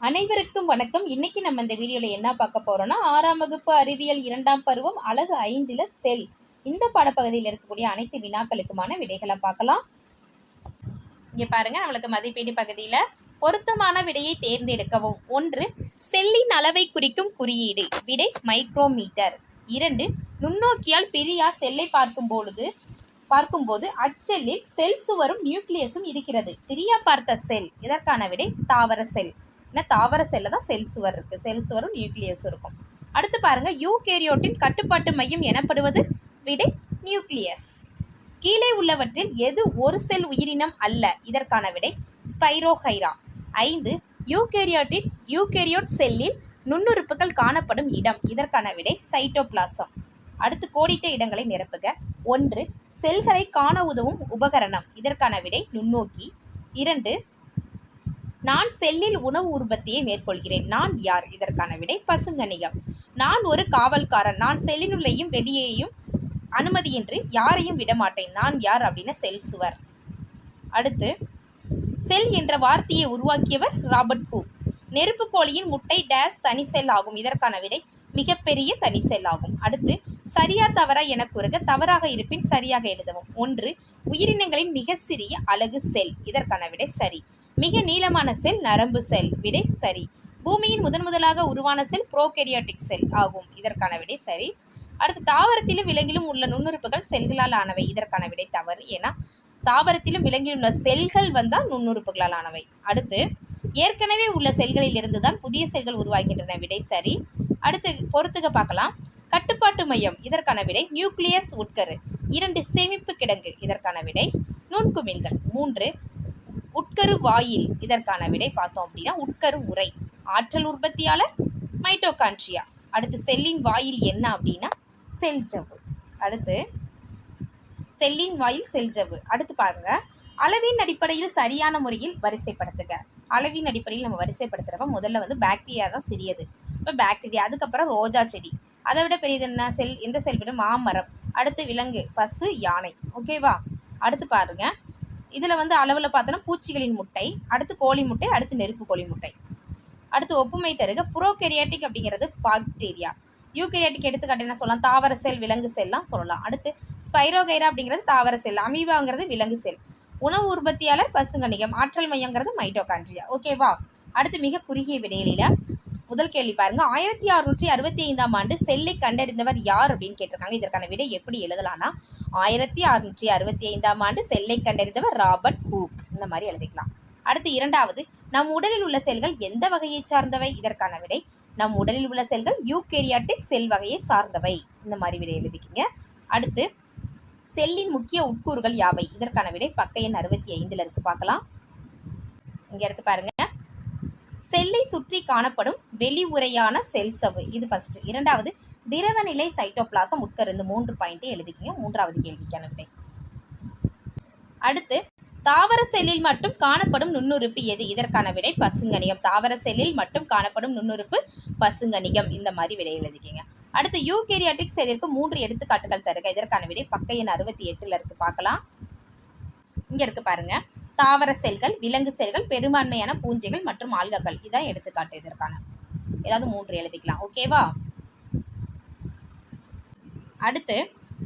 அனைவருக்கும் வணக்கம். இன்னைக்கு நம்ம இந்த வீடியோல என்ன பார்க்க போறோம்னா, 6ஆம் வகுப்பு அறிவியல் 2ஆம் பருவம் அலகு 5ல செல் இந்த பாடப்பகுதியில் இருக்கக்கூடிய அனைத்து வினாக்களுக்குமான விடைகளை பார்க்கலாம். இங்க பாருங்க, நம்மளுக்கு மதிப்பீடு பகுதியில பொருத்தமான விடையை தேர்ந்தெடுக்கவும். 1. செல்லின் அளவை குறிக்கும் குறியீடு. விடை மைக்ரோமீட்டர். 2. நுண்ணோக்கியால் பிரியா செல்லை பார்க்கும்போது அச்செல்லில் செல் சுவரும் நியூக்ளியஸும் இருக்கிறது. பிரியா பார்த்த செல். இதற்கான விடை தாவர செல். தாவர செல்ல தான் செல் சுவர் இருக்கு. செல் சுவரும் நியூக்ளியஸும் இருக்கும். அடுத்து பாருங்க, யூகேரியோட்டின் கட்டுப்பாட்டு மையம் எனப்படுவது. விடை நியூக்ளியஸ். கீழே உள்ளவற்றில் எது ஒரு செல் உயிரினம் அல்ல? இதற்கான விடை ஸ்பைரோகைரா. 5. யூகேரியோட் செல்லில் நுண்ணுறுப்புகள் காணப்படும் இடம். இதற்கான விடை சைட்டோபிளாசம். அடுத்து கோடிட்ட இடங்களை நிரப்புக. 1. செல்களை காண உதவும் உபகரணம். இதற்கான விடை நுண்ணோக்கி. 2. நான் செல்லில் உணவு உற்பத்தியை மேற்கொள்கிறேன். நான் யார்? இதற்கான விடை பசுங்கணிகம். நான் ஒரு காவல்காரன். நான் செல்லினுள்ளேயும் வெளியேயும் அனுமதியின்றி யாரையும் விடமாட்டேன். நான் யார்? அப்படின்னா செல் சுவர். அடுத்து, செல் என்ற வார்த்தையை உருவாக்கியவர் ராபர்ட் ஹூக். நெருப்புக்கோழியின் முட்டை டேஸ் தனி செல் ஆகும். இதற்கான விடை மிகப்பெரிய தனி செல் ஆகும். அடுத்து, சரியா தவறா என கூறுக. தவறாக இருப்பின் சரியாக எழுதவும். 1. உயிரினங்களின் மிக சிறிய அலகு செல். இதற்கான விடை சரி. மிக நீளமான செல் நரம்பு செல். விடை சரி. பூமியின் முதலாக உருவான செல் ப்ரோகேரியாட்டிக் செல் ஆகும். இதற்கான விடை சரி. அடுத்து, தாவரத்திலும் விலங்கிலும் உள்ள நுண்ணுறுப்புகள் செல்களால் ஆனவை. இதற்கான விடை தவறு. ஏன்னா தாவரத்திலும் விலங்கிலும் உள்ள செல்கள் வந்தால் நுண்ணுறுப்புகளால் ஆனவை. அடுத்து, ஏற்கனவே உள்ள செல்களில் இருந்துதான் புதிய செல்கள் உருவாகின்றன. விடை சரி. அடுத்து பொறுத்துக பார்க்கலாம். கட்டுப்பாட்டு மையம். இதற்கான விடை நியூக்ளியஸ் உட்கரு. 2. சேமிப்பு கிடங்கு. இதற்கான விடை நுண்குமிழ்கள். 3. உட்கரு வாயில். இதற்கான விடை பார்த்தோம் அப்படின்னா உட்கரு உறை. ஆற்றல் உற்பத்தியாளர் மைட்டோகாண்ட்ரியா. அடுத்து, செல்லின் வாயில் என்ன அப்படின்னா செல் ஜவ்வு. அடுத்து, செல்லின் வாயில் செல் ஜவ்வு. அடுத்து பாருங்க, அளவின் அடிப்படையில் சரியான முறையில் வரிசைப்படுத்துக. அளவின் அடிப்படையில் நம்ம வரிசைப்படுத்துறப்ப முதல்ல பாக்டீரியா தான் சிறியது. இப்போ பாக்டீரியா, அதுக்கப்புறம் ரோஜா செடி, அதை விட பெரியது என்ன செல்? எந்த செல் விட மாமரம். அடுத்து விலங்கு, பசு, யானை. ஓகேவா? அடுத்து பாருங்க, இதில் அளவில் பார்த்தோன்னா பூச்சிகளின் முட்டை, அடுத்து கோழி முட்டை, அடுத்து நெருப்பு கோழி முட்டை. அடுத்து ஒப்புமை தருக. புரோகேரியாட்டிக் அப்படிங்கிறது பாக்டீரியா. யூகேரியாட்டிக் எடுத்துக்காட்டு என்ன சொல்லலாம்? தாவர செல், விலங்கு செல்லாம் சொல்லலாம். அடுத்து ஸ்பைரோகைரா அப்படிங்கிறது தாவர செல், அமீபாங்கிறது விலங்கு செல், உணவு உற்பத்தியாளர் பசுங்கணிகம், ஆற்றல் மையங்கிறது மைட்டோகாண்ட்ரியா. ஓகேவா? அடுத்து மிக குறுகிய விடையில முதல் கேள்வி பாருங்க. 1665ஆம் ஆண்டு செல்லை கண்டறிந்தவர் யார் அப்படின்னு கேட்டிருக்காங்க. இதற்கான விடை எப்படி எழுதலாம்னா 1665ஆம் ஆண்டு செல்லை கண்டறிந்தவர் ராபர்ட் ஹூக். இந்த மாதிரி எழுதிக்கலாம். அடுத்து, 2வது, நம் உடலில் உள்ள செல்கள் எந்த வகையை சார்ந்தவை? இதற்கான விடை நம் உடலில் உள்ள செல்கள் யூகேரியாட்டிக் செல் வகையை சார்ந்தவை. இந்த மாதிரி விடை எழுதிக்கிங்க. அடுத்து, செல்லின் முக்கிய உட்கூறுகள் யாவை? இதற்கான விடை பக்க எண் 65ல் இருக்கு. பார்க்கலாம். இங்க இருக்கு பாருங்க. செல்லை சுற்றி காணப்படும் வெளி உரையான செல் சவ்வு. இது ஃபர்ஸ்ட். 2வது, திரவநிலை சைட்டோபிளாசம் உட்கருந்து. 3 பாயிண்ட் எழுதிக்கிங்க. 3வது கேள்விக்கான விடை. அடுத்து, தாவர செல்லில் மட்டும் காணப்படும் நுண்ணுறுப்பு எது? இதற்கான விடை பசுங்கணிகம். தாவர செல்லில் மட்டும் காணப்படும் நுண்ணுறுப்பு பசுங்கணிகம். இந்த மாதிரி விடை எழுதிக்கிங்க. அடுத்து, யூகேரியாட்டிக் செல்லிற்கு 3 எடுத்துக்காட்டுகள் தருக. இதற்கான விடை பக்க எண் 68ல் இருக்கு. பார்க்கலாம். இங்க இருக்கு பாருங்க. தாவர செல்கள், விலங்கு செல்கள், பெரும்பான்மையான பூஞ்சைகள் மற்றும் ஆல்ககள். இதான் எடுத்துக்காட்டு. இதற்கான ஏதாவது 3 எழுதிக்கலாம். ஓகேவா? அடுத்து,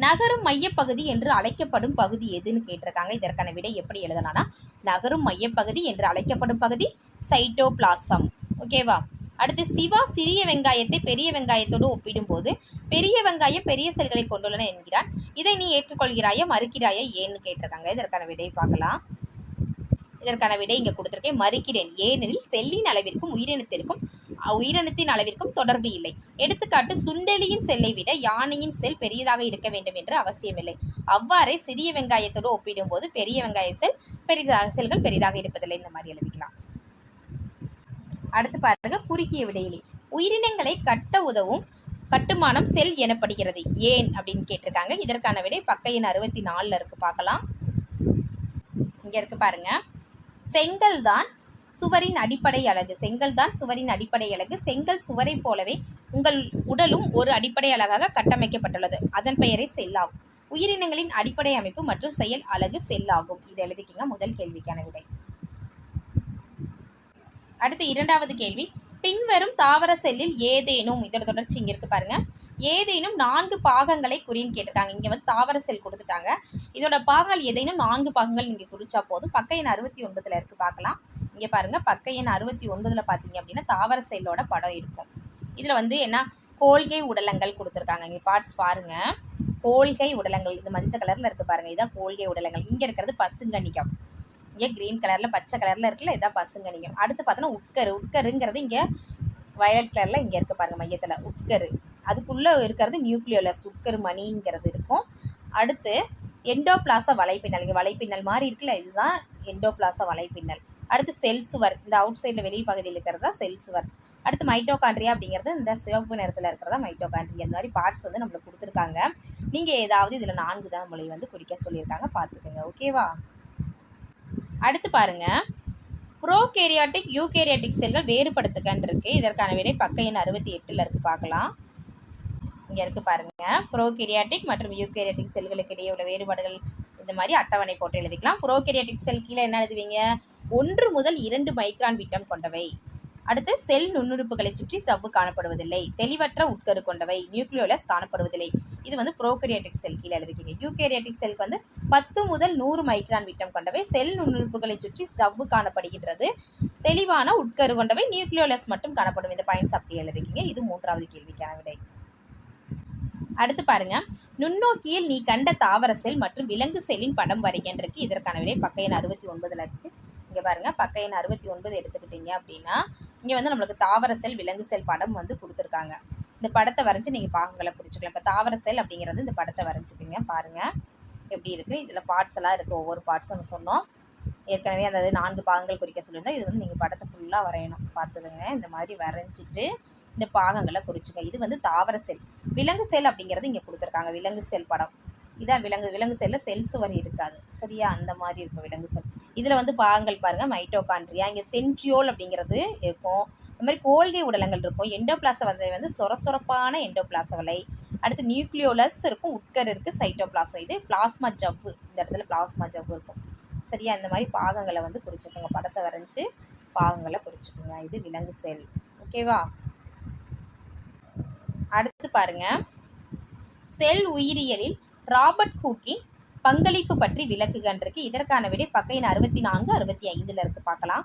நகரும் மையப்பகுதி என்று அழைக்கப்படும் பகுதி எதுன்னு கேட்டிருக்காங்க. இதற்கான விடை எப்படி எழுதலாம்னா நகரும் மையப்பகுதி என்று அழைக்கப்படும் பகுதி சைட்டோபிளாசம். ஓகேவா? அடுத்து, சிவா சிறிய வெங்காயத்தை பெரிய வெங்காயத்தோடு ஒப்பிடும்போது பெரிய வெங்காயம் பெரிய செல்களை கொண்டுள்ளன என்கிறான். இதை நீ ஏற்றுக்கொள்கிறாயா, மறுக்கிறாயா, ஏன்னு கேட்டிருக்காங்க. இதற்கான விடை பார்க்கலாம். இதற்கான விடை இங்கே கொடுத்துருக்கேன். மறுக்கிறேன். ஏனெனில் செல்லின் அளவிற்கும் உயிரினத்தின் அளவிற்கும் தொடர்பு இல்லை. எடுத்துக்காட்டு, சுண்டெலியின் செல்லை விட யானையின் செல் பெரியதாக இருக்க வேண்டும் என்று அவசியமில்லை. அவ்வாறே சிறிய வெங்காயத்தோடு ஒப்பிடும்போது பெரிய வெங்காய செல்கள் பெரிதாக இருப்பதில்லை. இந்த மாதிரி எழுதிக்கலாம். அடுத்து பாருங்க, குறுகிய விடையிலே உயிரினங்களை கட்ட உதவும் கட்டுமானம் செல் எனப்படுகிறது. ஏன் அப்படின்னு கேட்டிருக்காங்க. இதற்கான விடை பக்க எண் 64ல் இருக்கு. பார்க்கலாம். இங்க இருக்கு பாருங்க. செங்கல் தான் சுவரின் அடிப்படை அலகு. செங்கல் சுவரை போலவே உங்கள் உடலும் ஒரு அடிப்படை அலகாக கட்டமைக்கப்பட்டுள்ளது. அதன் பெயரே செல்லாகும். உயிரினங்களின் அடிப்படை அமைப்பு மற்றும் செயல் அலகு செல்லாகும். இதை எழுதிக்கிங்க. முதல் கேள்விக்கான விடை. அடுத்து இரண்டாவது கேள்வி, பின்வரும் தாவர செல்லில் ஏதேனும், இதோட தொடர்ச்சி இங்க இருக்கு பாருங்க, ஏதேனும் 4 பாகங்களை குறின்னு கேட்டிருக்காங்க. இங்க வந்து தாவர செல் கொடுத்துட்டாங்க. இதோட பாகங்கள் ஏதேனும் 4 பாகங்கள் நீங்க குறிச்சா போதும். பக்க எண் 69 இருக்கு, பார்க்கலாம். இங்க பாருங்க, பக்க எண் 69 பாத்தீங்க அப்படின்னா தாவர செல்லோட படம் இருக்கும். இதுல வந்து என்ன, கோல்கை உடலங்கள் கொடுத்துருக்காங்க. இங்க பார்ட்ஸ் பாருங்க, கோல்கை உடலங்கள், இது மஞ்சள் கலர்ல இருக்கு பாருங்க, இதான் கோல்கை உடலங்கள். இங்க இருக்கிறது பசுங்கணிகம், இங்கே கிரீன் கலர்ல பச்சை கலர்ல இருக்குல்ல, இதான் பசுங்கணிகம். அடுத்து பார்த்தோன்னா உட்கரு, உட்கருங்கிறது இங்க வயலட் கலர்ல இங்க இருக்கு பாருங்க மையத்துல உட்கரு, அதுக்குள்ள இருக்கிறது நியூக்ளியோலஸ், உட்கரு மணிங்கிறது இருக்கும். அடுத்து எண்டோபிளாச வலைப்பின்னல், இங்க வலைப்பின்னல் மாதிரி இருக்குல்ல, இதுதான் எண்டோபிளாச வலைப்பின்னல். அடுத்து செல் சுவர், இந்த அவுட் சைட்ல வெளி பகுதியில் இருக்கிறதா செல் சுவர். அடுத்து மைட்டோகாண்ட்ரியா அப்படிங்கிறது இந்த சிவப்பு நிறத்துல இருக்கிறதா மைட்டோகாண்ட்ரியா. இந்த மாதிரி பார்ட்ஸ் வந்து நம்மளுக்கு கொடுத்துருக்காங்க. நீங்க ஏதாவது இதுல 4 தான் மொழி வந்து குறிக்க சொல்லியிருக்காங்க, பார்த்துக்கோங்க. ஓகேவா? அடுத்து பாருங்க, ப்ரோகேரியாட்டிக் யூகேரியாட்டிக் செல்கள் வேறுபடுத்துகன்னு இருக்கு. இதற்கான விடை பக்க எண் 68 இருக்கு, பார்க்கலாம். இங்க இருக்கு பாருங்க, ப்ரோகேரியாட்டிக் மற்றும் யூகேரியாட்டிக் செல்களுக்கு இடையே உள்ள வேறுபாடுகள் இந்த மாதிரி அட்டவணை போட்டு எழுதிக்கலாம். ப்ரோகேரியாட்டிக் செல் கீழே என்ன எழுதுவீங்க, 1 முதல் 2 மைக்ரான் விட்டம் கொண்டவை. அடுத்து செல் நுண்ணுறுப்புகளை சுற்றி சவ்வு காணப்படுவதில்லை. தெளிவற்ற உட்கரு கொண்டவை, நியூக்ளியோலஸ் காணப்படுவதில்லை. இது வந்து ப்ரோகேரியாட்டிக் செல் கீழே எழுதிக்கிங்க. யூகேரியாட்டிக் செல்க்கு வந்து 10 முதல் 100 மைக்ரான் விட்டம் கொண்டவை. செல் நுண்ணுறுப்புகளை சுற்றி சவ்வு காணப்படுகின்றது. தெளிவான உட்கரு கொண்டவை, நியூக்ளியோலஸ் மட்டும் காணப்படும். இந்த பாயிண்ட்ஸ் அப்படி எழுதிக்கிங்க. இது 3வது கேள்விக்கான விடை. அடுத்து பாருங்க, நுண்ணோக்கியில் நீ கண்ட தாவர செல் மற்றும் விலங்கு செல்லின் படம் வரைகின்றிருக்கு. இதற்கான விடை பக்க எண் 69 இருக்கு. இங்க பாருங்க, பக்க எண் 69 எடுத்துக்கிட்டீங்க அப்படின்னா இங்க வந்து நம்மளுக்கு தாவர செல் விலங்கு செல் படம் வந்து கொடுத்துருக்காங்க. இந்த படத்தை வரைஞ்சு நீங்க பாகங்களை குறிச்சுக்கலாம். இப்போ தாவர செல் அப்படிங்கிறது இந்த படத்தை வரைஞ்சிக்கிங்க, பாருங்க எப்படி இருக்கு. இதுல பார்ட்ஸ் எல்லாம் இருக்கு, ஒவ்வொரு பார்ட்ஸ் நம்ம சொன்னோம் ஏற்கனவே. அந்த 4 பாகங்கள் குறிக்க சொல்லியிருந்தா, இது வந்து நீங்க படத்தை ஃபுல்லா வரையணும், பார்த்துக்கோங்க. இந்த மாதிரி வரைஞ்சிட்டு இந்த பாகங்களை குறிச்சுங்க. இது வந்து தாவர செல். விலங்கு செல் அப்படிங்கிறது இங்க கொடுத்துருக்காங்க, விலங்கு செல் படம். இதான் விலங்கு செல்ல செல் சுவர் இருக்காது, சரியா? அந்த மாதிரி இருக்கும் விலங்கு செல். இதுல வந்து பாகங்கள் பாருங்க, மைட்டோகாண்ட்ரியா, இங்க சென்ட்ரியோல் அப்படிங்கிறது இருக்கும். இந்த மாதிரி கோல்கை உடலங்கள் இருக்கும். எண்டோபிளாச வந்து சொரசொரப்பான எண்டோபிளாச வலை. அடுத்து நியூக்ளியோலஸ் இருக்கும், உட்கரு இருக்கு, சைட்டோபிளாசம். இது பிளாஸ்மா ஜவ்வு, இந்த இடத்துல பிளாஸ்மா ஜவ்வு இருக்கும், சரியா? இந்த மாதிரி பாகங்களை வந்து குறிச்சுக்கோங்க, படத்தை வரைஞ்சு பாகங்களை குறிச்சுக்கோங்க. இது விலங்கு செல், ஓகேவா? அடுத்து பாருங்க, செல் உயிரியலில் ராபர்ட் ஹூக்கின் பங்களிப்பு பற்றி விளக்குகின்றிருக்கு. இதற்கான விடை பக்க எண் 64 65 இருக்கு, பார்க்கலாம்.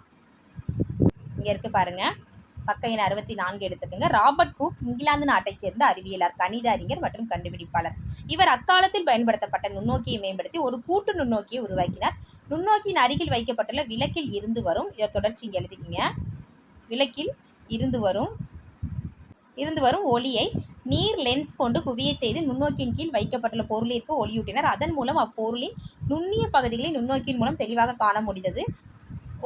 இங்க இருக்கு பாருங்க, பக்க எண் 64 எடுத்துக்கோங்க. ராபர்ட் ஹூக் இங்கிலாந்து நாட்டைச் சேர்ந்த அறிவியலாளர், கணித அறிஞர் மற்றும் கண்டுபிடிப்பாளர். இவர் அக்காலத்தில் பயன்படுத்தப்பட்ட நுண்ணோக்கியை மேம்படுத்தி ஒரு கூட்டு நுண்ணோக்கியை உருவாக்கினார். நுண்ணோக்கியின் அருகில் வைக்கப்பட்டுள்ள விளக்கில் இருந்து வரும், இதன் தொடர்ச்சி இங்க எழுதிக்கிங்க, விளக்கில் இருந்து வரும் ஒளியை நீர் லென்ஸ் கொண்டு குவிய செய்து நுண்ணோக்கியின் கீழ் வைக்கப்பட்டுள்ள பொருளிற்கு ஒளியூட்டினர். அதன் மூலம் அப்பொருளின் நுண்ணிய பகுதிகளை நுண்ணோக்கியின் மூலம் தெளிவாக காண முடிந்தது.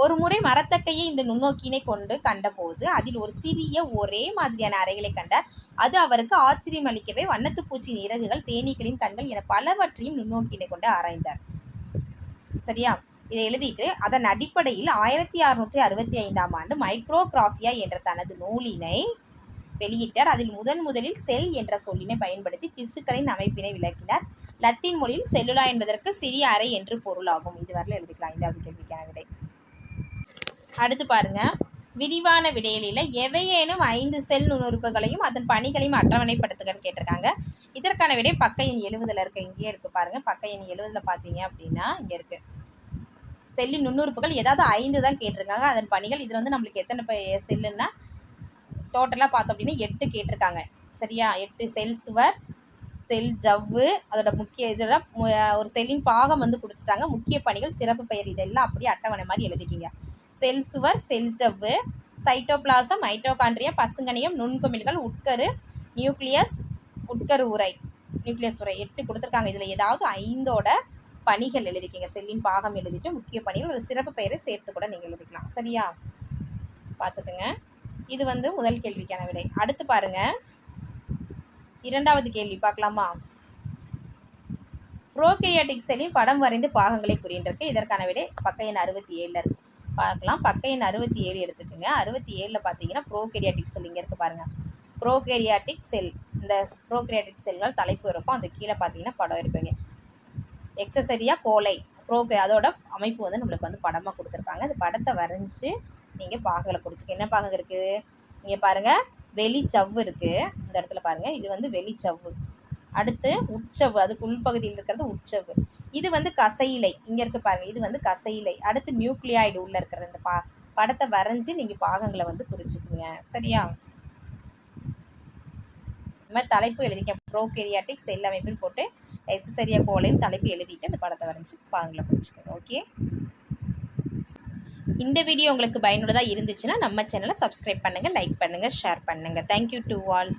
ஒரு முறை மரத்தக்கையை இந்த நுண்ணோக்கினை கொண்டு கண்டபோது அதில் ஒரு சிறிய ஒரே மாதிரியான அறைகளை கண்டார். அது அவருக்கு ஆச்சரியம் அளிக்கவே வண்ணத்து பூச்சியின் இறகுகள், தேனீக்களின் கண்கள் என பலவற்றையும் நுண்ணோக்கினை கொண்டு ஆராய்ந்தார், சரியா? இதை எழுதிட்டு அதன் அடிப்படையில் 1665ஆம் ஆண்டு மைக்ரோகிராஃபியா என்ற தனது நூலினை வெளியிட்டார். அதில் முதலில் செல் என்ற சொல்லினை பயன்படுத்தி திசுக்களின் அமைப்பினை விளக்கினார். லத்தீன் மொழியில் செல்லுலா என்பதற்கு சிறிய அறை என்று பொருளாகும். இது வரல எழுதிக்கலாம், 5வது கேள்விக்கான விடை. அடுத்து பாருங்க, விரிவான விடையில எவையேனும் 5 செல் நுண்ணுறுப்புகளையும் அதன் பணிகளையும் அட்டவணைப்படுத்துகன்னு கேட்டிருக்காங்க. இதற்கான விடை பக்க எண் 70 இருக்கு, இங்கேயே இருக்கு பாருங்க. பக்க எண் 70 பார்த்தீங்க அப்படின்னா இங்க இருக்கு, செல்லின் நுண்ணுறுப்புகள் ஏதாவது 5 தான் கேட்டிருக்காங்க, அதன் பணிகள். இதுல வந்து நம்மளுக்கு எத்தனை செல்லுன்னா டோட்டலாக பார்த்தோம் அப்படின்னா 8 கேட்டிருக்காங்க, சரியா? 8 செல் சுவர், செல் ஜவ்வு, அதோட முக்கிய இதெல்லாம் ஒரு செல்லின் பாகம் வந்து கொடுத்துட்டாங்க. முக்கிய பணிகள், சிறப்பு பெயர், இதெல்லாம் அப்படியே அட்டவணை மாதிரி எழுதிக்கிங்க. செல் சுவர், செல் ஜவ்வு, சைட்டோபிளாசம், மைட்டோகாண்ட்ரியா, பசுங்கணியம், நுண்குமிழ்கள், உட்கரு, நியூக்ளியஸ், உட்கரு உரை, நியூக்ளியஸ் உரை 8 கொடுத்துருக்காங்க. இதில் ஏதாவது 5ஓட பணிகள் எழுதிக்கிங்க. செல்லின் பாகம் எழுதிட்டு முக்கிய பணிகள், ஒரு சிறப்பு பெயரை சேர்த்து கூட நீங்கள் எழுதிக்கலாம், சரியா? பார்த்துக்குங்க. இது வந்து முதல் கேள்விக்கான விடை. அடுத்து பாருங்க, 2வது கேள்வி பார்க்கலாமா? ப்ரோகேரியாட்டிக் செல்லின் படம் வரைந்து பாகங்களை குறியின்றிருக்கு. இதற்கான விடை பக்க எண் 67 இருக்கு, பார்க்கலாம். பக்க எண் 67 எடுத்துக்கோங்க. 67 பார்த்தீங்கன்னா ப்ரோகேரியாட்டிக் செல் இங்கே இருக்கு பாருங்க, ப்ரோகேரியாட்டிக் செல். இந்த ப்ரோகேரியாட்டிக் செல்கள் தலைப்பு இருக்கும், அது கீழே பார்த்தீங்கன்னா படம் இருக்குங்க. எக்ஸசரியா கோலை அதோட அமைப்பு வந்து நம்மளுக்கு வந்து படமாக கொடுத்துருக்காங்க. அந்த படத்தை வரைஞ்சி நீங்கள் பாகங்களை குறிச்சிக்க. என்ன பாகம் இருக்குது இங்கே பாருங்கள், வெளிச்சவ்வு இருக்குது இந்த இடத்துல பாருங்கள். இது வந்து வெளிச்சவ்வு. அடுத்து உட்சவ்வு, அதுக்கு உள்பகுதியில் இருக்கிறது உட்சவ்வு. இது வந்து கசையிலை, இங்கே இருக்க பாருங்கள், இது வந்து கசையிலை. அடுத்து நியூக்ளியாய்டு உள்ளே இருக்கிறது. இந்த படத்தை வரைஞ்சி நீங்கள் பாகங்களை வந்து குறிச்சிக்குங்க. சரியா? இந்த மாதிரி தலைப்பு எழுதிக்க. ப்ரோகேரியாட்டிக் செல் அமைப்பில் போட்டு எக்ஸசரியா கோலையும் தலைப்பு எழுதிட்டு அந்த படத்தை வரைஞ்சி பாகங்களை குறிச்சிக்கணும். ஓகே, இந்த வீடியோ உங்களுக்கு பயனுள்ளதாக இருந்துச்சுன்னா நம்ம சேனலை சப்ஸ்கிரைப் பண்ணுங்கள், லைக் பண்ணுங்கள், ஷேர் பண்ணுங்கள். Thank you to all.